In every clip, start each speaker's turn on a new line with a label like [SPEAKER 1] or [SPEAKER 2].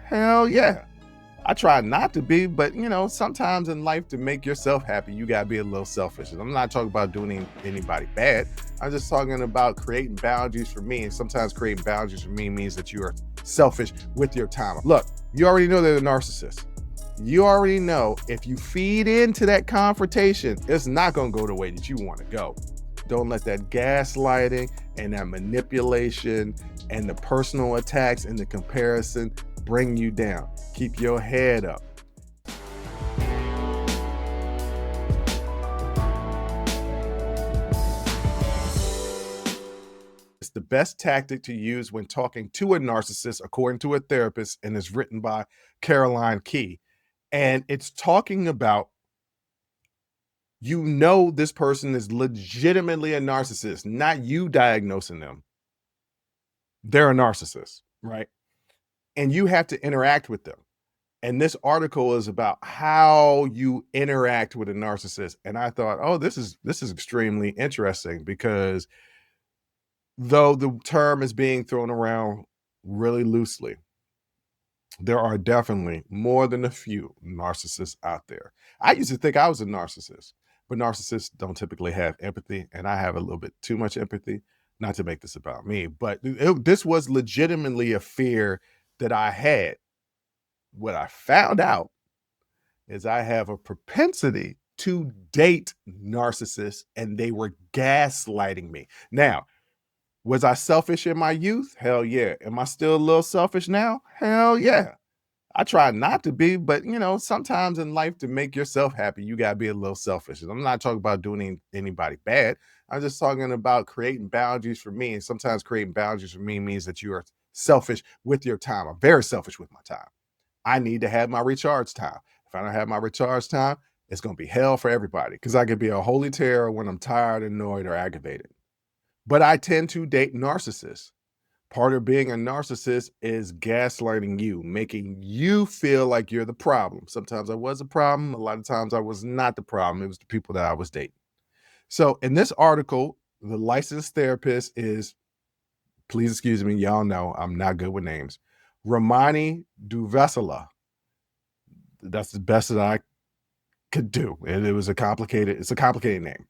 [SPEAKER 1] Hell yeah. I try not to be, but sometimes in life to make yourself happy, you gotta be a little selfish. And I'm not talking about doing anybody bad. I'm just talking about creating boundaries for me. And sometimes creating boundaries for me means that you are selfish with your time. Look, you already know they're a narcissist. You already know if you feed into that confrontation, it's not gonna go the way that you want to go. Don't let that gaslighting and that manipulation and the personal attacks and the comparison bring you down. Keep your head up. It's the best tactic to use when talking to a narcissist, according to a therapist, and is written by Caroline Key. And it's talking about this person is legitimately a narcissist, not you diagnosing them. They're a narcissist, right? And you have to interact with them. And this article is about how you interact with a narcissist. And I thought, oh, this is extremely interesting because though the term is being thrown around really loosely, there are definitely more than a few narcissists out there. I used to think I was a narcissist, but narcissists don't typically have empathy, and I have a little bit too much empathy. Not to make this about me, but this was legitimately a fear that I had. What I found out is I have a propensity to date narcissists, and they were gaslighting me. Now, was I selfish in my youth? Hell yeah. Am I still a little selfish now? Hell yeah. I try not to be, but sometimes in life to make yourself happy, you gotta be a little selfish. And I'm not talking about doing anybody bad. I'm just talking about creating boundaries for me. And sometimes creating boundaries for me means that you are selfish with your time. I'm very selfish with my time. I need to have my recharge time. If I don't have my recharge time, it's gonna be hell for everybody because I could be a holy terror when I'm tired, annoyed, or aggravated. But I tend to date narcissists. Part of being a narcissist is gaslighting you, making you feel like you're the problem. Sometimes I was a problem. A lot of times I was not the problem. It was the people that I was dating. So in this article, the licensed therapist is, please excuse me, y'all know I'm not good with names, Romani Duvesela. That's the best that I could do. And it's a complicated name.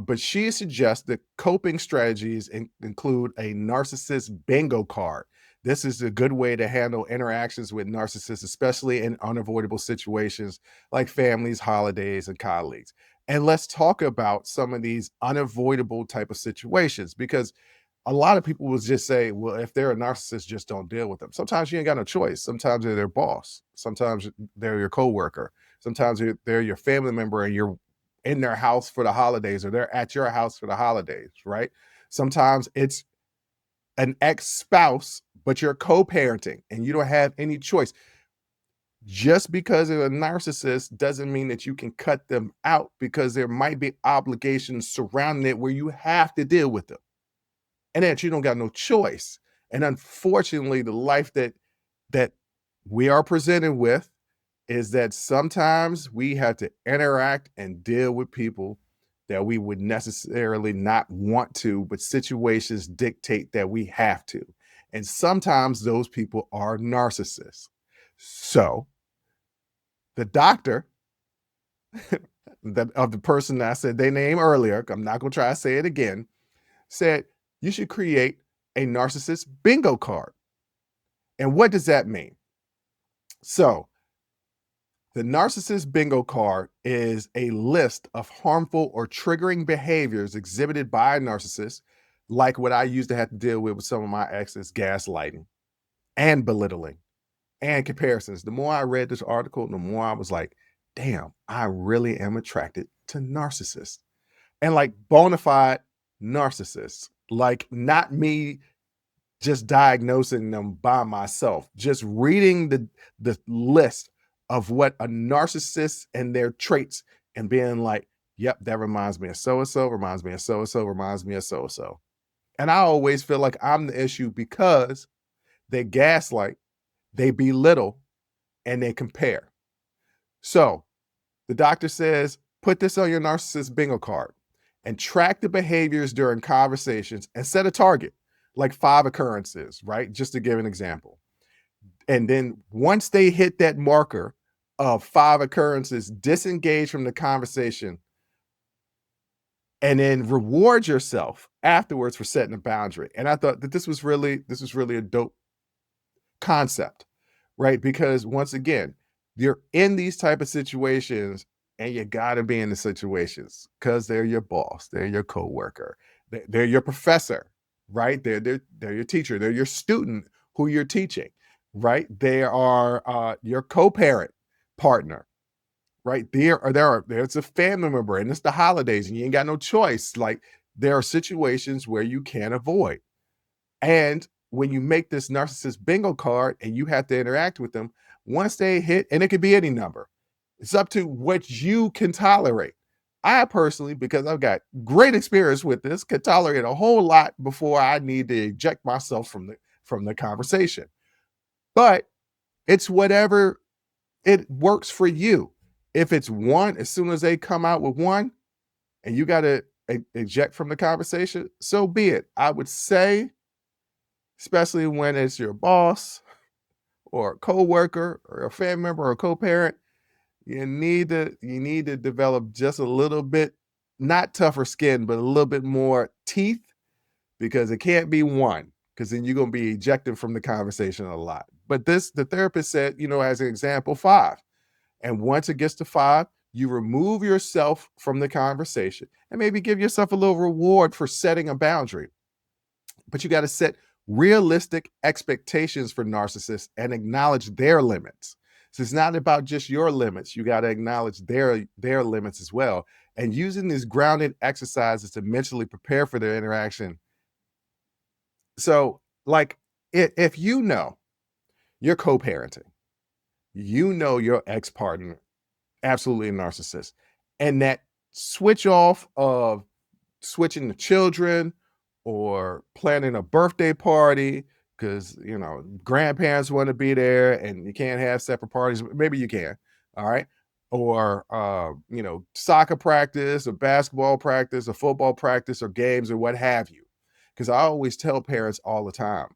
[SPEAKER 1] But she suggests that coping strategies include a narcissist bingo card. This is a good way to handle interactions with narcissists, especially in unavoidable situations like families, holidays, and colleagues. And let's talk about some of these unavoidable type of situations because a lot of people will just say, well, if they're a narcissist, just don't deal with them. Sometimes you ain't got no choice. Sometimes they're their boss. Sometimes they're your coworker. Sometimes they're your family member and you're in their house for the holidays or they're at your house for the holidays, right? Sometimes it's an ex-spouse, but you're co-parenting and you don't have any choice. Just because they're a narcissist doesn't mean that you can cut them out because there might be obligations surrounding it where you have to deal with them. And that you don't got no choice. And unfortunately, the life that we are presented with is that sometimes we have to interact and deal with people that we would necessarily not want to, but situations dictate that we have to. And sometimes those people are narcissists. So the doctor of the person that I said their name earlier, I'm not going to try to say it again, said you should create a narcissist bingo card. And what does that mean? So the narcissist bingo card is a list of harmful or triggering behaviors exhibited by a narcissist, like what I used to have to deal with some of my exes, gaslighting and belittling and comparisons. The more I read this article, the more I was like, damn, I really am attracted to narcissists and like bona fide narcissists, like not me just diagnosing them by myself, just reading the list of what a narcissist and their traits and being like, yep, that reminds me of so-and-so, reminds me of so-and-so, reminds me of so-and-so. And I always feel like I'm the issue because they gaslight, they belittle, and they compare. So the doctor says, put this on your narcissist bingo card and track the behaviors during conversations and set a target, like 5 occurrences, right? Just to give an example. And then once they hit that marker of 5 occurrences, disengage from the conversation and then reward yourself afterwards for setting a boundary. And I thought that this was really a dope concept, right? Because once again, you're in these type of situations and you got to be in the situations because they're your boss, they're your coworker, they're your professor, right? They're your teacher, they're your student who you're teaching, right? They are your co-parent partner, right? There's a family member and it's the holidays and you ain't got no choice. Like there are situations where you can't avoid. And when you make this narcissist bingo card and you have to interact with them, once they hit, and it could be any number, it's up to what you can tolerate. I personally, because I've got great experience with this, can tolerate a whole lot before I need to eject myself from the conversation. But it's whatever it works for you. If it's one, as soon as they come out with one and you got to eject from the conversation, so be it. I would say, especially when it's your boss or a coworker or a family member or a co-parent, you need to develop just a little bit, not tougher skin, but a little bit more teeth, because it can't be one, because then you're gonna be ejected from the conversation a lot. But the therapist said, as an example, 5. And once it gets to 5, you remove yourself from the conversation and maybe give yourself a little reward for setting a boundary. But you got to set realistic expectations for narcissists and acknowledge their limits. So it's not about just your limits. You got to acknowledge their limits as well. And using these grounded exercises to mentally prepare for their interaction. So, like, if you know you're co-parenting, your ex-partner absolutely a narcissist, and that switch off of switching the children or planning a birthday party because grandparents want to be there and you can't have separate parties. Maybe you can, all right, or soccer practice or basketball practice or football practice or games or what have you. Because I always tell parents all the time,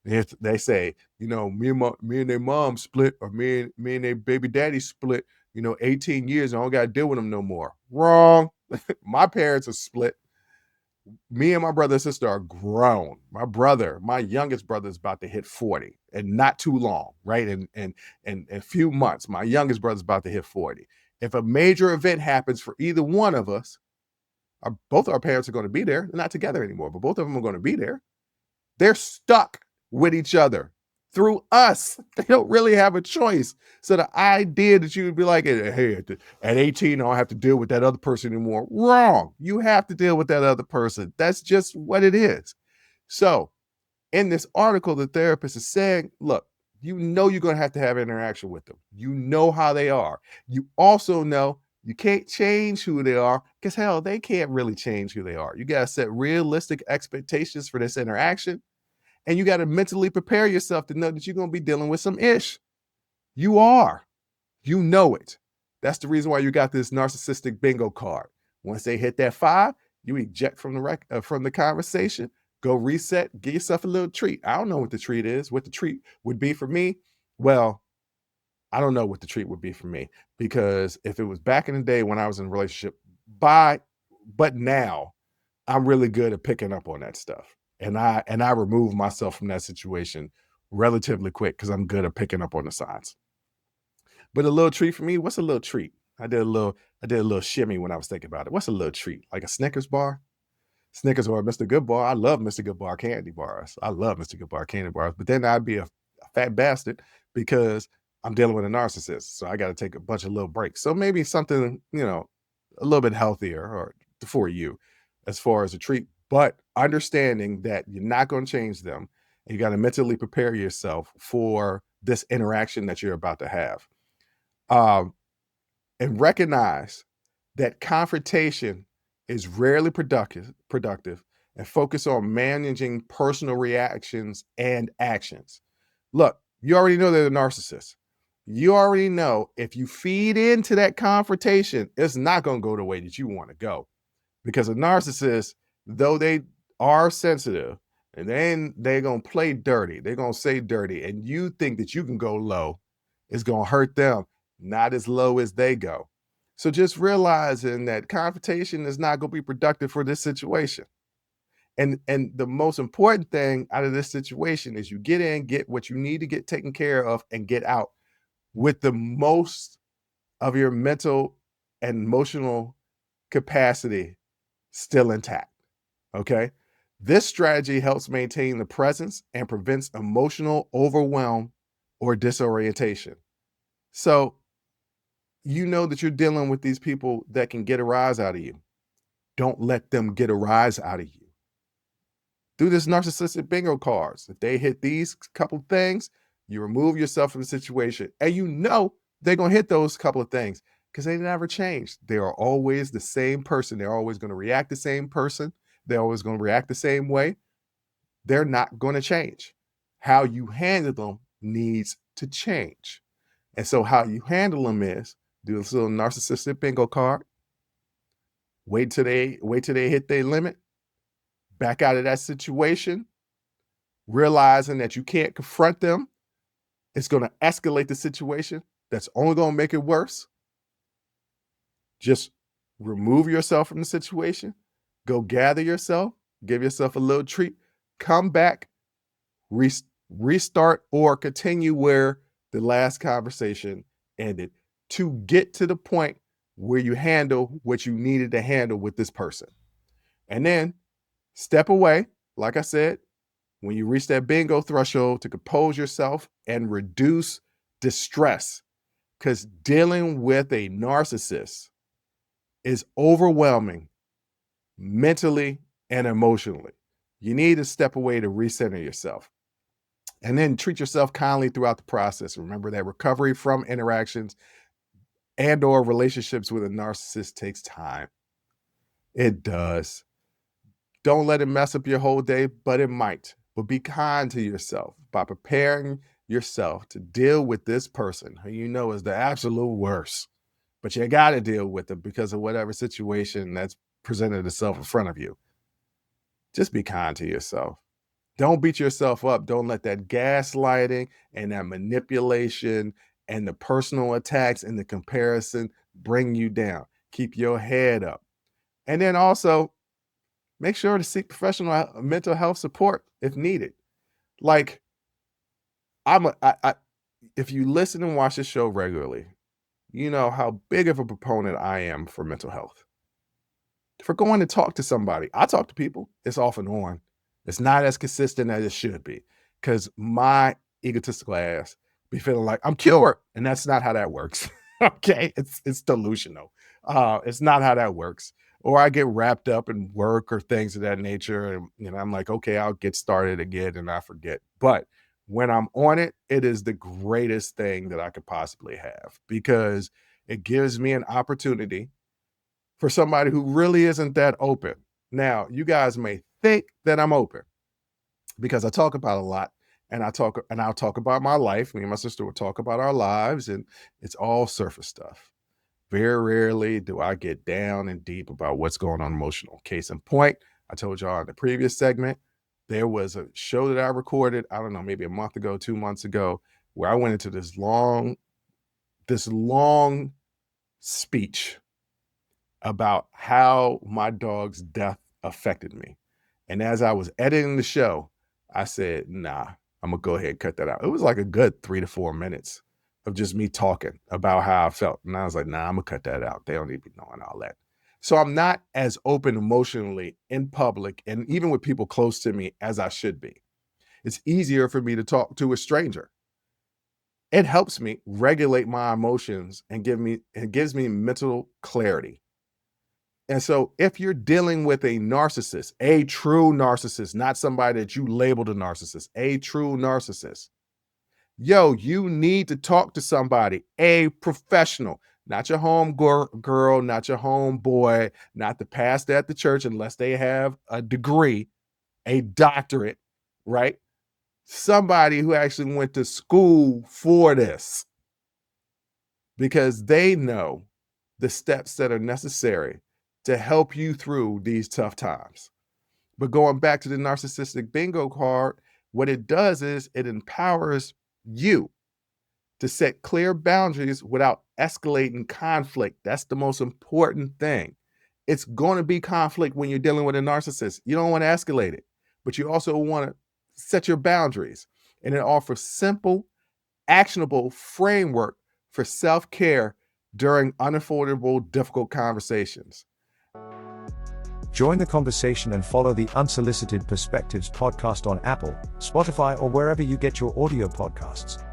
[SPEAKER 1] if they say, me and their mom split, or me and their baby daddy split, 18 years, I don't got to deal with them no more. Wrong. My parents are split. Me and my brother and sister are grown. My youngest brother is about to hit 40 and not too long, right? And in a few months, my youngest brother's about to hit 40. If a major event happens for either one of us, both our parents are going to be there. They're not together anymore, but both of them are going to be there. They're stuck with each other through us. They don't really have a choice. So the idea that you would be like, hey, at 18, I don't have to deal with that other person anymore. Wrong. You have to deal with that other person. That's just what it is. So in this article, the therapist is saying, look, you're going to have interaction with them. You know how they are. You also know you can't change who they are, because hell, they can't really change who they are. You got to set realistic expectations for this interaction. And you got to mentally prepare yourself to know that you're going to be dealing with some ish. You are. You know it. That's the reason why you got this narcissistic bingo card. Once they hit that 5, you eject from the conversation, go reset, give yourself a little treat. I don't know what the treat is. What the treat would be for me? Well, I don't know what the treat would be for me, because if it was back in the day when I was in a relationship, but now I'm really good at picking up on that stuff. And I remove myself from that situation relatively quick because I'm good at picking up on the signs. But a little treat for me, what's a little treat? I did a little shimmy when I was thinking about it. What's a little treat? Like a Snickers bar? Snickers or Mr. Good Bar. I love Mr. Good Bar candy bars. I love Mr. Good Bar candy bars. But then I'd be a fat bastard because I'm dealing with a narcissist. So I got to take a bunch of little breaks. So maybe something, a little bit healthier or for you as far as a treat, but understanding that you're not going to change them. And you got to mentally prepare yourself for this interaction that you're about to have. And recognize that confrontation is rarely productive, and focus on managing personal reactions and actions. Look, you already know they're a narcissist. You already know if you feed into that confrontation, it's not going to go the way that you want to go. Because a narcissist, though they are sensitive And then they're going to play dirty. They're going to say dirty. And you think that you can go low. It's going to hurt them, not as low as they go. So just realizing that confrontation is not going to be productive for this situation. And the most important thing out of this situation is you get in, get what you need to get taken care of, and get out with the most of your mental and emotional capacity still intact. Okay. This strategy helps maintain the presence and prevents emotional overwhelm or disorientation. So you know that you're dealing with these people that can get a rise out of you. Don't let them get a rise out of you. Do this narcissistic bingo cards. If they hit these couple things, you remove yourself from the situation. And you know they're going to hit those couple of things because they never change. They are always the same person. They're always going to react the same person. They're always going to react the same way. They're not going to change. How you handle them needs to change. And so how you handle them is do this little narcissistic bingo card. Wait till they hit their limit. Back out of that situation, realizing that you can't confront them. It's going to escalate the situation. That's only going to make it worse. Just remove yourself from the situation. Go gather yourself. Give yourself a little treat. Come back, restart, or continue where the last conversation ended to get to the point where you handle what you needed to handle with this person. And then step away, like I said, when you reach that bingo threshold, to compose yourself and reduce distress, because dealing with a narcissist is overwhelming mentally and emotionally. You need to step away to recenter yourself. And then treat yourself kindly throughout the process. Remember that recovery from interactions and or relationships with a narcissist takes time. It does. Don't let it mess up your whole day, but it might. But be kind to yourself by preparing yourself to deal with this person who you know is the absolute worst. But you got to deal with it because of whatever situation that's presented itself in front of you. Just be kind to yourself. Don't beat yourself up. Don't let that gaslighting and that manipulation and the personal attacks and the comparison bring you down. Keep your head up. And then also make sure to seek professional mental health support if needed. Like if you listen and watch the show regularly, you know how big of a proponent I am for mental health. For going to talk to somebody. I talk to people. It's off and on. It's not as consistent as it should be because my egotistical ass be feeling like I'm cured, and that's not how that works. Okay, it's delusional. It's not how that works. Or I get wrapped up in work or things of that nature, and I'm like, okay, I'll get started again, and I forget. But when I'm on it, it is the greatest thing that I could possibly have because it gives me an opportunity for somebody who really isn't that open. Now, you guys may think that I'm open because I talk about a lot and I'll talk about my life. Me and my sister will talk about our lives and it's all surface stuff. Very rarely do I get down and deep about what's going on emotional. Case in point, I told y'all in the previous segment, there was a show that I recorded, I don't know, maybe a month ago, 2 months ago, where I went into this long speech about how my dog's death affected me. And as I was editing the show, I said, nah, I'm gonna go ahead and cut that out. It was like a good 3 to 4 minutes of just me talking about how I felt. And I was like, nah, I'm gonna cut that out. They don't need to be knowing all that. So I'm not as open emotionally in public and even with people close to me as I should be. It's easier for me to talk to a stranger. It helps me regulate my emotions and gives me mental clarity. And so if you're dealing with a narcissist, a true narcissist, not somebody that you labeled a narcissist, a true narcissist, you need to talk to somebody, a professional, not your home girl, not your home boy, not the pastor at the church, unless they have a degree, a doctorate, right? Somebody who actually went to school for this because they know the steps that are necessary to help you through these tough times. But going back to the narcissistic bingo card, what it does is it empowers you to set clear boundaries without escalating conflict. That's the most important thing. It's going to be conflict when you're dealing with a narcissist. You don't want to escalate it, but you also want to set your boundaries. And it offers simple, actionable framework for self-care during unavoidable, difficult conversations.
[SPEAKER 2] Join the conversation and follow the Unsolicited Perspectives podcast on Apple, Spotify, or wherever you get your audio podcasts.